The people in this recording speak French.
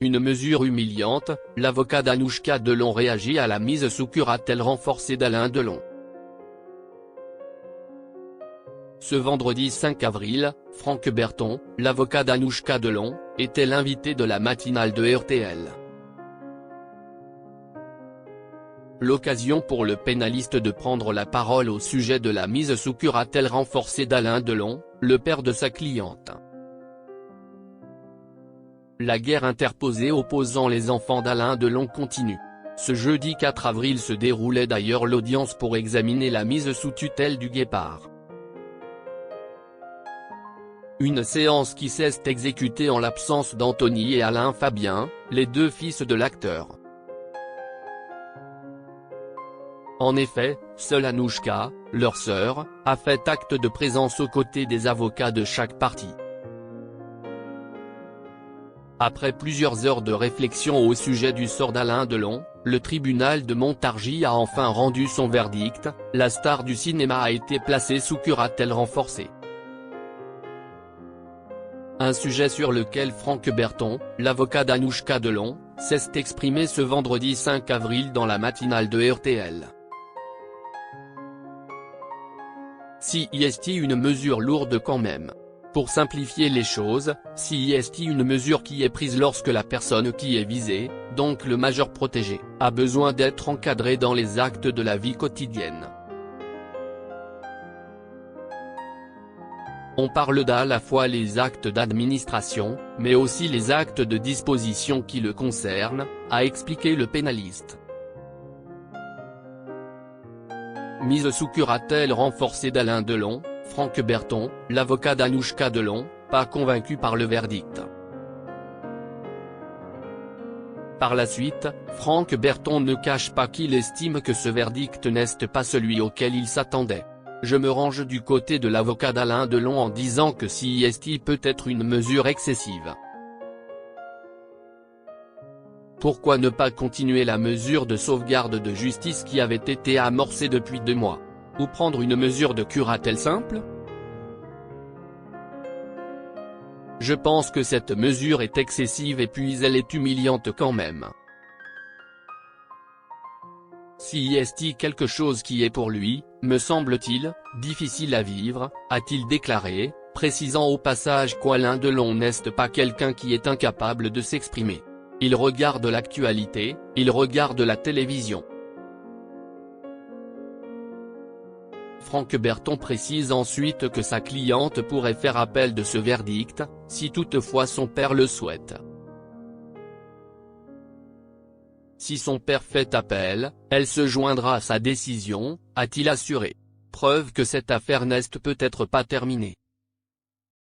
Une mesure humiliante, l'avocat d'Anouchka Delon réagit à la mise sous curatelle renforcée d'Alain Delon. Ce vendredi 5 avril, Franck Berton, l'avocat d'Anouchka Delon, était l'invité de la matinale de RTL. L'occasion pour le pénaliste de prendre la parole au sujet de la mise sous curatelle renforcée d'Alain Delon, le père de sa cliente. La guerre interposée opposant les enfants d'Alain Delon continue. Ce jeudi 4 avril se déroulait d'ailleurs l'audience pour examiner la mise sous tutelle du guépard. Une séance qui s'est exécutée en l'absence d'Anthony et Alain Fabien, les deux fils de l'acteur. En effet, seule Anouchka, leur sœur, a fait acte de présence aux côtés des avocats de chaque partie. Après plusieurs heures de réflexion au sujet du sort d'Alain Delon, le tribunal de Montargis a enfin rendu son verdict, la star du cinéma a été placée sous curatelle renforcée. Un sujet sur lequel Franck Berton, l'avocat d'Anouchka Delon, s'est exprimé ce vendredi 5 avril dans la matinale de RTL. Si est une mesure lourde quand même. Pour simplifier les choses, si est une mesure qui est prise lorsque la personne qui est visée, donc le majeur protégé, a besoin d'être encadré dans les actes de la vie quotidienne. On parle d'à la fois les actes d'administration, mais aussi les actes de disposition qui le concernent, a expliqué le pénaliste. Mise sous curatelle renforcée d'Alain Delon, Franck Berton, l'avocat d'Anouchka Delon, pas convaincu par le verdict. Par la suite, Franck Berton ne cache pas qu'il estime que ce verdict n'est pas celui auquel il s'attendait. Je me range du côté de l'avocat d'Alain Delon en disant que si peut être une mesure excessive. Pourquoi ne pas continuer la mesure de sauvegarde de justice qui avait été amorcée depuis 2 mois? Ou prendre une mesure de curatelle simple? Je pense que cette mesure est excessive et puis elle est humiliante quand même. Si quelque chose qui est pour lui, me semble-t-il, difficile à vivre, a-t-il déclaré, précisant au passage qu'Alain Delon n'est pas quelqu'un qui est incapable de s'exprimer. Il regarde l'actualité, il regarde la télévision. Franck Berton précise ensuite que sa cliente pourrait faire appel de ce verdict, si toutefois son père le souhaite. Si son père fait appel, elle se joindra à sa décision, a-t-il assuré. Preuve que cette affaire n'est peut-être pas terminée.